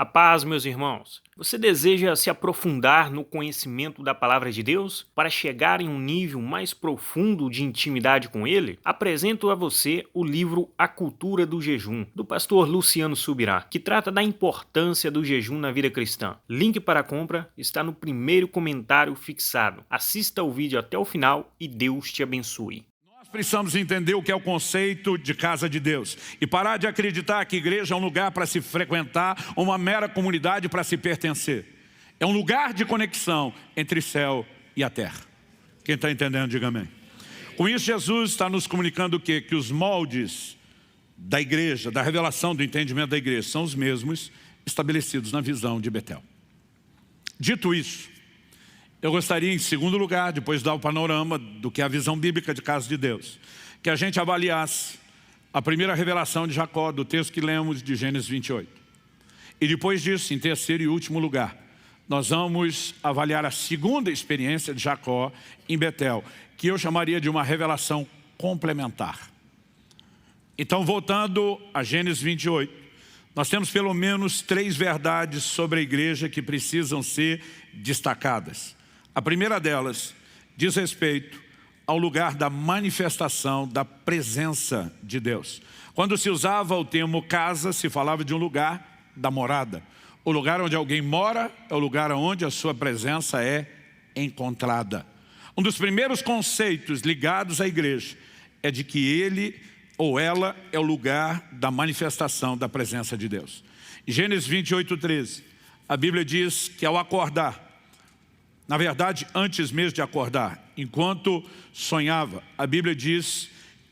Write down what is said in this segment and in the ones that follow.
A paz, meus irmãos. Você deseja se aprofundar no conhecimento da palavra de Deus para chegar em um nível mais profundo de intimidade com Ele? Apresento a você o livro A Cultura do Jejum, do pastor Luciano Subirá, que trata da importância do jejum na vida cristã. Link para compra está no primeiro comentário fixado. Assista o vídeo até o final e Deus te abençoe. Nós precisamos entender o que é o conceito de casa de Deus e parar de acreditar que igreja é um lugar para se frequentar, uma mera comunidade para se pertencer. É um lugar de conexão entre céu e a terra. Quem está entendendo, diga amém. Com isso, Jesus está nos comunicando o quê? Que os moldes da igreja, da revelação do entendimento da igreja, são os mesmos estabelecidos na visão de Betel. Dito isso, eu gostaria, em segundo lugar, depois de dar o panorama do que é a visão bíblica de casa de Deus, que a gente avaliasse a primeira revelação de Jacó, do texto que lemos de Gênesis 28. E depois disso, em terceiro e último lugar, nós vamos avaliar a segunda experiência de Jacó em Betel, que eu chamaria de uma revelação complementar. Então, voltando a Gênesis 28, nós temos pelo menos 3 verdades sobre a igreja que precisam ser destacadas. A primeira delas diz respeito ao lugar da manifestação da presença de Deus. Quando se usava o termo casa, se falava de um lugar da morada. O lugar onde alguém mora é o lugar onde a sua presença é encontrada. Um dos primeiros conceitos ligados à igreja é de que ele ou ela é o lugar da manifestação da presença de Deus. Em Gênesis 28:13, a Bíblia diz que ao acordar, na verdade, antes mesmo de acordar, enquanto sonhava, a Bíblia diz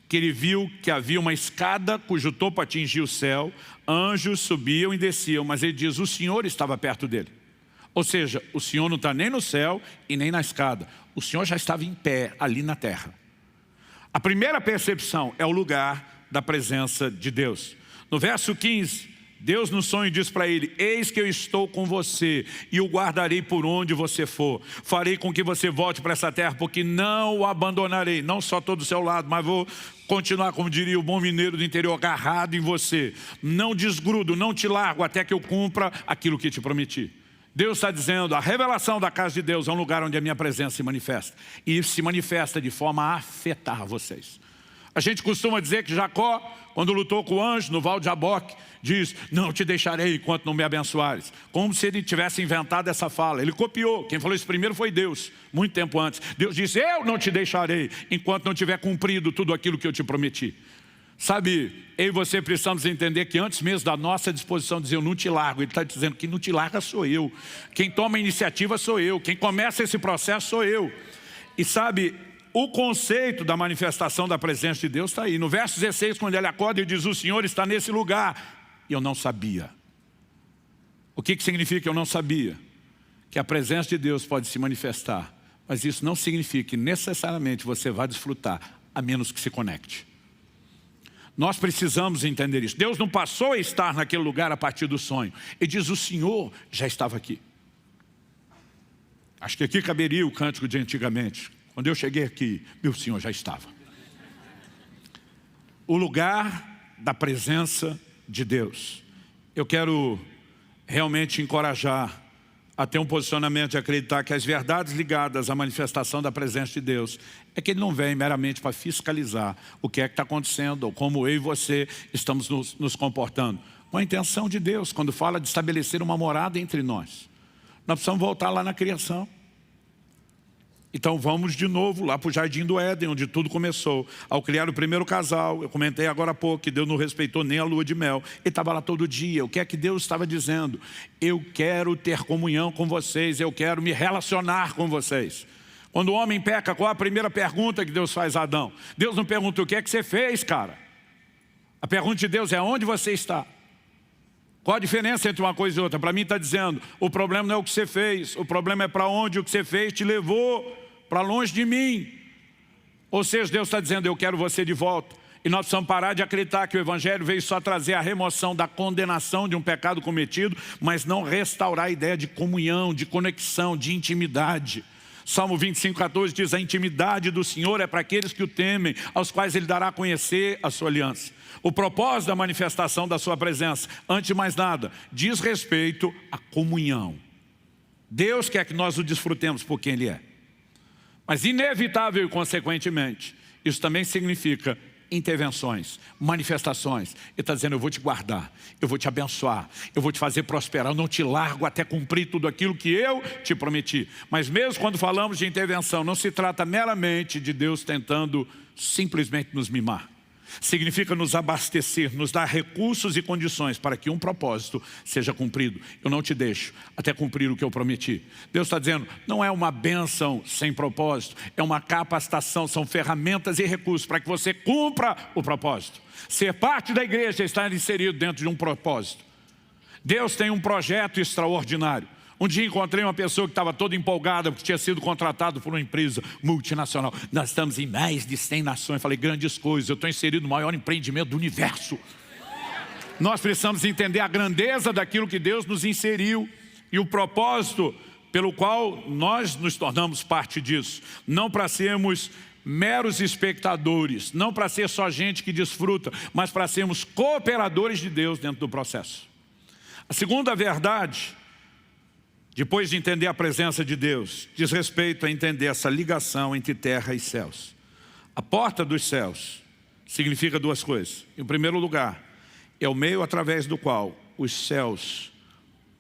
que ele viu que havia uma escada cujo topo atingia o céu, anjos subiam e desciam, mas ele diz, o Senhor estava perto dele. Ou seja, o Senhor não está nem no céu e nem na escada. O Senhor já estava em pé ali na terra. A primeira percepção é o lugar da presença de Deus. No verso 15, Deus no sonho diz para ele, eis que eu estou com você e o guardarei por onde você for. Farei com que você volte para essa terra, porque não o abandonarei. Não só todo o seu lado, mas vou continuar, como diria o bom mineiro do interior, agarrado em você. Não desgrudo, não te largo até que eu cumpra aquilo que te prometi. Deus está dizendo, a revelação da casa de Deus é um lugar onde a minha presença se manifesta. E se manifesta de forma a afetar vocês. A gente costuma dizer que Jacó, quando lutou com o anjo no Val de Jaboque, diz, não te deixarei enquanto não me abençoares. Como se ele tivesse inventado essa fala. Ele copiou, quem falou isso primeiro foi Deus, muito tempo antes. Deus disse, eu não te deixarei enquanto não tiver cumprido tudo aquilo que eu te prometi. Sabe, eu e você precisamos entender que antes mesmo da nossa disposição de dizer eu não te largo, ele está dizendo que não te larga sou eu. Quem toma a iniciativa sou eu, quem começa esse processo sou eu. E sabe, o conceito da manifestação da presença de Deus está aí. No verso 16, quando ele acorda, ele diz, o Senhor está nesse lugar. E eu não sabia. O que significa que eu não sabia? Que a presença de Deus pode se manifestar, mas isso não significa que necessariamente você vai desfrutar, a menos que se conecte. Nós precisamos entender isso. Deus não passou a estar naquele lugar a partir do sonho. Ele diz, o Senhor já estava aqui. Acho que aqui caberia o cântico de antigamente. Quando eu cheguei aqui, meu Senhor já estava. O lugar da presença de Deus. Eu quero realmente encorajar a ter um posicionamento de acreditar que as verdades ligadas à manifestação da presença de Deus é que Ele não vem meramente para fiscalizar o que é que está acontecendo ou como eu e você estamos nos comportando. Com a intenção de Deus, quando fala de estabelecer uma morada entre nós. Nós precisamos voltar lá na criação. Então vamos de novo lá para o Jardim do Éden, onde tudo começou. Ao criar o primeiro casal, eu comentei agora há pouco que Deus não respeitou nem a lua de mel. Ele estava lá todo dia. O que é que Deus estava dizendo? Eu quero ter comunhão com vocês, eu quero me relacionar com vocês. Quando o homem peca, qual a primeira pergunta que Deus faz a Adão? Deus não pergunta o que é que você fez, cara. A pergunta de Deus é onde você está. Qual a diferença entre uma coisa e outra? Para mim está dizendo, o problema não é o que você fez, o problema é para onde o que você fez te levou para longe de mim. Ou seja, Deus está dizendo, eu quero você de volta. E nós precisamos parar de acreditar que o Evangelho veio só trazer a remoção da condenação de um pecado cometido, mas não restaurar a ideia de comunhão, de conexão, de intimidade. Salmo 25:14 diz: a intimidade do Senhor é para aqueles que o temem, aos quais Ele dará a conhecer a sua aliança. O propósito da manifestação da sua presença, antes de mais nada, diz respeito à comunhão. Deus quer que nós o desfrutemos por quem Ele é. Mas inevitável e consequentemente, isso também significa intervenções, manifestações. Ele está dizendo: eu vou te guardar, eu vou te abençoar, eu vou te fazer prosperar, eu não te largo até cumprir tudo aquilo que eu te prometi. Mas mesmo quando falamos de intervenção, não se trata meramente de Deus tentando simplesmente nos mimar. Significa nos abastecer, nos dar recursos e condições para que um propósito seja cumprido. Eu não te deixo até cumprir o que eu prometi. Deus está dizendo: não é uma bênção sem propósito, é uma capacitação, são ferramentas e recursos para que você cumpra o propósito. Ser parte da igreja é estar inserido dentro de um propósito. Deus tem um projeto extraordinário. Um dia encontrei uma pessoa que estava toda empolgada porque tinha sido contratado por uma empresa multinacional. Nós estamos em mais de 100 nações. Falei: grandes coisas, eu estou inserido no maior empreendimento do universo. Nós precisamos entender a grandeza daquilo que Deus nos inseriu e o propósito pelo qual nós nos tornamos parte disso. Não para sermos meros espectadores, não para ser só gente que desfruta, mas para sermos cooperadores de Deus dentro do processo. A segunda verdade, depois de entender a presença de Deus, diz respeito a entender essa ligação entre terra e céus. A porta dos céus significa duas coisas. Em primeiro lugar, é o meio através do qual os céus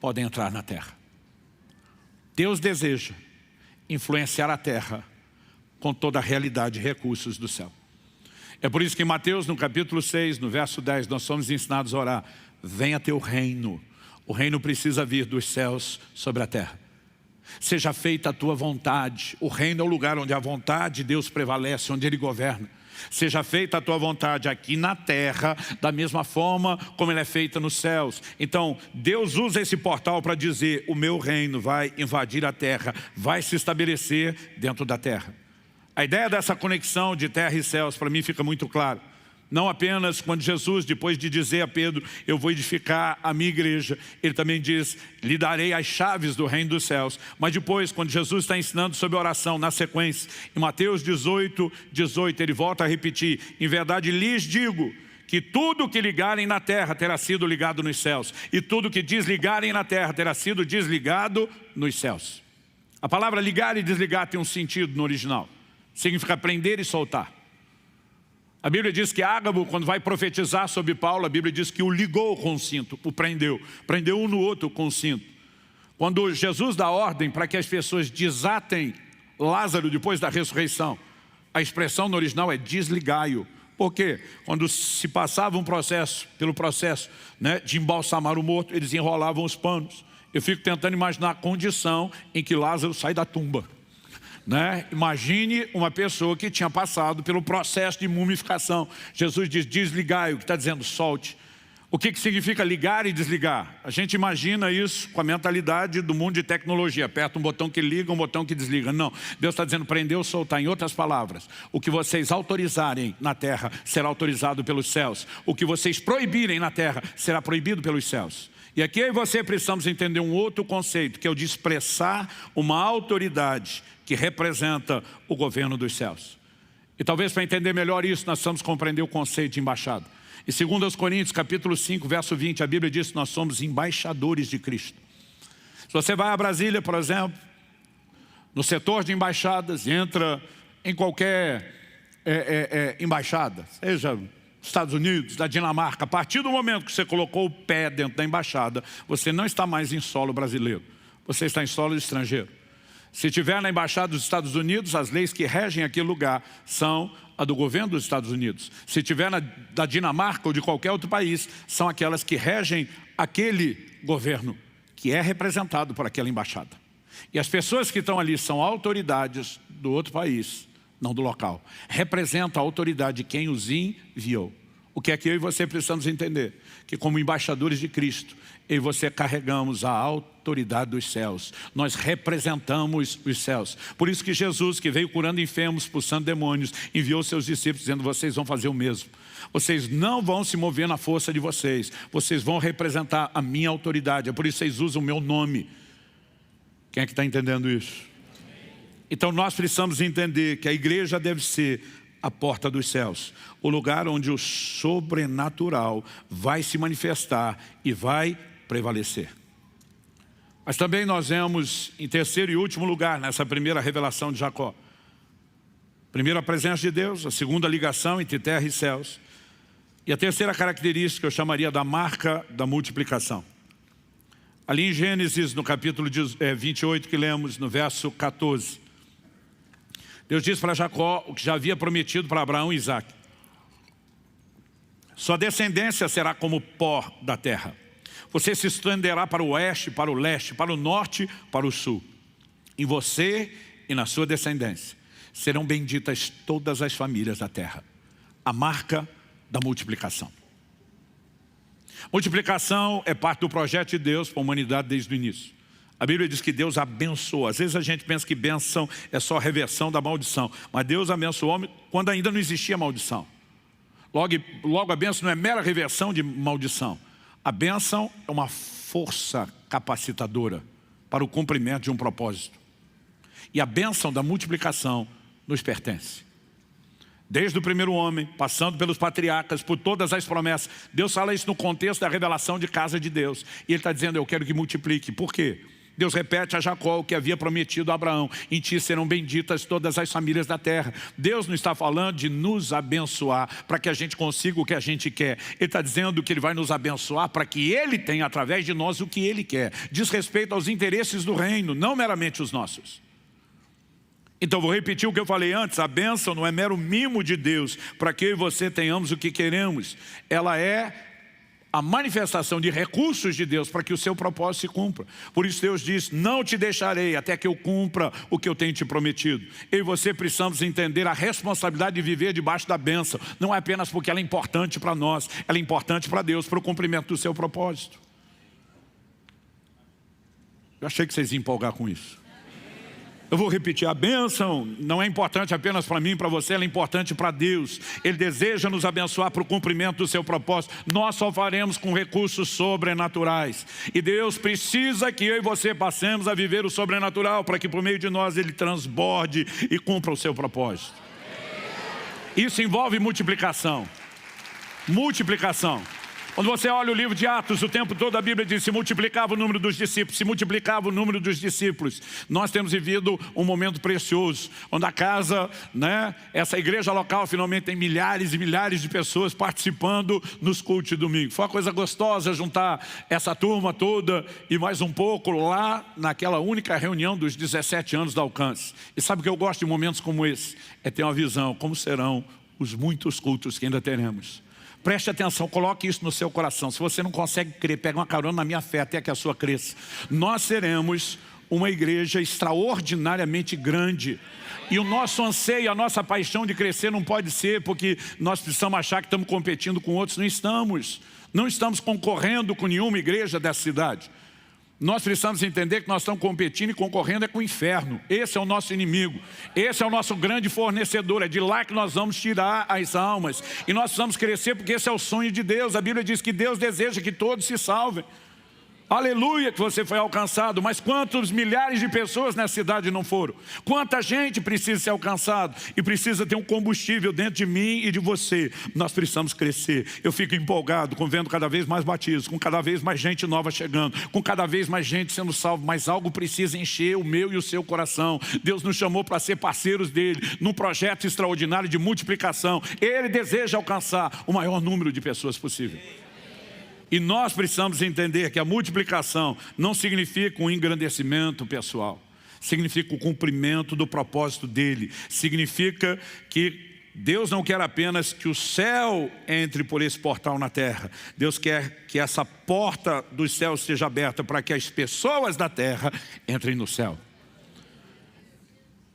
podem entrar na terra. Deus deseja influenciar a terra com toda a realidade e recursos do céu. É por isso que em Mateus, no capítulo 6, no verso 10, nós somos ensinados a orar: venha teu reino. O reino precisa vir dos céus sobre a terra. Seja feita a tua vontade. O reino é o lugar onde a vontade de Deus prevalece, onde Ele governa. Seja feita a tua vontade aqui na terra, da mesma forma como ela é feita nos céus. Então, Deus usa esse portal para dizer: o meu reino vai invadir a terra, vai se estabelecer dentro da terra. A ideia dessa conexão de terra e céus, para mim, fica muito clara. Não apenas quando Jesus, depois de dizer a Pedro: eu vou edificar a minha igreja, Ele também diz: lhe darei as chaves do reino dos céus. Mas depois, quando Jesus está ensinando sobre oração, na sequência, em Mateus 18, 18, Ele volta a repetir: em verdade lhes digo que tudo que ligarem na terra terá sido ligado nos céus, e tudo que desligarem na terra terá sido desligado nos céus. A palavra ligar e desligar tem um sentido no original. Significa prender e soltar. A Bíblia diz que Ágabo, quando vai profetizar sobre Paulo, a Bíblia diz que o ligou com o cinto, o prendeu. Prendeu um no outro com o cinto. Quando Jesus dá ordem para que as pessoas desatem Lázaro depois da ressurreição, a expressão no original é desligai-o. Por quê? Quando se passava pelo processo, de embalsamar o morto, eles enrolavam os panos. Eu fico tentando imaginar a condição em que Lázaro sai da tumba. Imagine uma pessoa que tinha passado pelo processo de mumificação. Jesus diz: desligai, o que está dizendo solte. O que significa ligar e desligar? A gente imagina isso com a mentalidade do mundo de tecnologia: aperta um botão que liga, um botão que desliga. Não, Deus está dizendo prender ou soltar. Em outras palavras, o que vocês autorizarem na terra será autorizado pelos céus. O que vocês proibirem na terra será proibido pelos céus. E aqui eu e você precisamos entender um outro conceito, que é o de expressar uma autoridade que representa o governo dos céus. E talvez para entender melhor isso, nós precisamos compreender o conceito de embaixada. Em 2 Coríntios, capítulo 5, verso 20, a Bíblia diz que nós somos embaixadores de Cristo. Se você vai a Brasília, por exemplo, no setor de embaixadas, entra em qualquer embaixada, seja Estados Unidos, da Dinamarca, a partir do momento que você colocou o pé dentro da embaixada, você não está mais em solo brasileiro, você está em solo estrangeiro. Se estiver na embaixada dos Estados Unidos, as leis que regem aquele lugar são a do governo dos Estados Unidos. Se estiver da Dinamarca ou de qualquer outro país, são aquelas que regem aquele governo, que é representado por aquela embaixada. E as pessoas que estão ali são autoridades do outro país, não do local. Representa a autoridade de quem os enviou. O que é que eu e você precisamos entender? Que como embaixadores de Cristo, eu e você carregamos a autoridade dos céus. Nós representamos os céus. Por isso que Jesus, que veio curando enfermos, expulsando demônios, enviou seus discípulos dizendo: vocês vão fazer o mesmo. Vocês não vão se mover na força de vocês. Vocês vão representar a minha autoridade. É por isso que vocês usam o meu nome. Quem é que está entendendo isso? Então nós precisamos entender que a igreja deve ser a porta dos céus, o lugar onde o sobrenatural vai se manifestar e vai prevalecer. Mas também nós vemos em terceiro e último lugar, nessa primeira revelação de Jacó. Primeiro, a presença de Deus, a segunda, ligação entre terra e céus. E a terceira característica eu chamaria da marca da multiplicação. Ali em Gênesis, no capítulo 28 que lemos, no verso 14. Deus diz para Jacó o que já havia prometido para Abraão e Isaac. Sua descendência será como o pó da terra. Você se estenderá para o oeste, para o leste, para o norte, para o sul. Em você e na sua descendência serão benditas todas as famílias da terra. A marca da multiplicação. Multiplicação é parte do projeto de Deus para a humanidade desde o início. A Bíblia diz que Deus abençoa. Às vezes a gente pensa que bênção é só reversão da maldição. Mas Deus abençoou o homem quando ainda não existia maldição. Logo a bênção não é mera reversão de maldição. A bênção é uma força capacitadora para o cumprimento de um propósito. E a bênção da multiplicação nos pertence. Desde o primeiro homem, passando pelos patriarcas, por todas as promessas. Deus fala isso no contexto da revelação de casa de Deus. E Ele está dizendo, eu quero que multiplique. Por quê? Deus repete a Jacó o que havia prometido a Abraão. Em ti serão benditas todas as famílias da terra. Deus não está falando de nos abençoar para que a gente consiga o que a gente quer. Ele está dizendo que Ele vai nos abençoar para que Ele tenha através de nós o que Ele quer. Diz respeito aos interesses do reino, não meramente os nossos. Então vou repetir o que eu falei antes. A bênção não é mero mimo de Deus para que eu e você tenhamos o que queremos. Ela é a manifestação de recursos de Deus para que o seu propósito se cumpra. Por isso Deus diz, não te deixarei até que eu cumpra o que eu tenho te prometido. Eu e você precisamos entender a responsabilidade de viver debaixo da bênção. Não é apenas porque ela é importante para nós, ela é importante para Deus, para o cumprimento do seu propósito. Eu achei que vocês iam empolgar com isso. Eu vou repetir, a bênção não é importante apenas para mim e para você, ela é importante para Deus. Ele deseja nos abençoar para o cumprimento do seu propósito. Nós só faremos com recursos sobrenaturais. E Deus precisa que eu e você passemos a viver o sobrenatural para que por meio de nós Ele transborde e cumpra o seu propósito. Isso envolve multiplicação. Multiplicação. Quando você olha o livro de Atos, o tempo todo a Bíblia diz, se multiplicava o número dos discípulos, se multiplicava o número dos discípulos. Nós temos vivido um momento precioso, onde a casa, essa igreja local finalmente tem milhares e milhares de pessoas participando nos cultos de domingo. Foi uma coisa gostosa juntar essa turma toda e mais um pouco lá naquela única reunião dos 17 anos da Alcance. E sabe o que eu gosto de momentos como esse? É ter uma visão, como serão os muitos cultos que ainda teremos. Preste atenção, coloque isso no seu coração. Se você não consegue crer, pega uma carona na minha fé até que a sua cresça. Nós seremos uma igreja extraordinariamente grande. E o nosso anseio, a nossa paixão de crescer não pode ser porque nós precisamos achar que estamos competindo com outros. Não estamos. Não estamos concorrendo com nenhuma igreja dessa cidade. Nós precisamos entender que nós estamos competindo e concorrendo com o inferno. Esse é o nosso inimigo. Esse é o nosso grande fornecedor. É de lá que nós vamos tirar as almas. E nós precisamos crescer porque esse é o sonho de Deus. A Bíblia diz que Deus deseja que todos se salvem. Aleluia que você foi alcançado, mas quantos milhares de pessoas nessa cidade não foram? Quanta gente precisa ser alcançado e precisa ter um combustível dentro de mim e de você. Nós precisamos crescer. Eu fico empolgado com vendo cada vez mais batismos, com cada vez mais gente nova chegando, com cada vez mais gente sendo salvo, mas algo precisa encher o meu e o seu coração. Deus nos chamou para ser parceiros dele, num projeto extraordinário de multiplicação. Ele deseja alcançar o maior número de pessoas possível. E nós precisamos entender que a multiplicação não significa um engrandecimento pessoal. Significa o cumprimento do propósito dele. Significa que Deus não quer apenas que o céu entre por esse portal na terra. Deus quer que essa porta dos céus seja aberta para que as pessoas da terra entrem no céu.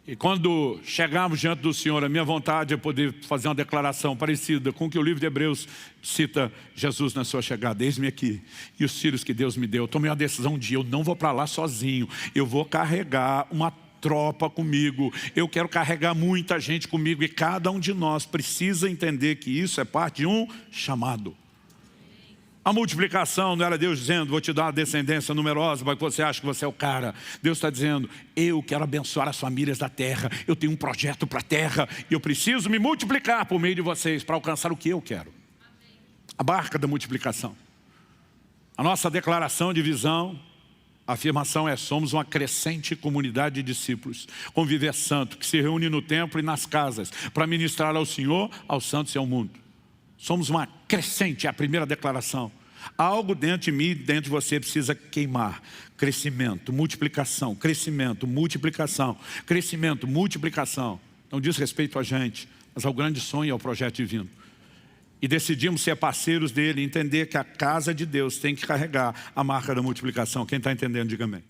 E quando chegarmos diante do Senhor, a minha vontade é poder fazer uma declaração parecida com o que o livro de Hebreus cita Jesus na sua chegada. Eis-me aqui, e os filhos que Deus me deu. Eu tomei uma decisão de eu não vou para lá sozinho, eu vou carregar uma tropa comigo, eu quero carregar muita gente comigo, e cada um de nós precisa entender que isso é parte de um chamado. A multiplicação não era Deus dizendo, vou te dar uma descendência numerosa, mas você acha que você é o cara. Deus está dizendo, eu quero abençoar as famílias da terra, eu tenho um projeto para a terra, e eu preciso me multiplicar por meio de vocês para alcançar o que eu quero. A barca da multiplicação. A nossa declaração de visão, a afirmação é, somos uma crescente comunidade de discípulos, com viver santo, que se reúne no templo e nas casas, para ministrar ao Senhor, aos santos e ao mundo. Somos uma crescente, é a primeira declaração. Algo dentro de mim e dentro de você precisa queimar. Crescimento, multiplicação, crescimento, multiplicação, crescimento, multiplicação. Não diz respeito a gente, mas ao grande sonho e ao projeto divino. E decidimos ser parceiros dele, entender que a casa de Deus tem que carregar a marca da multiplicação. Quem está entendendo, diga amém.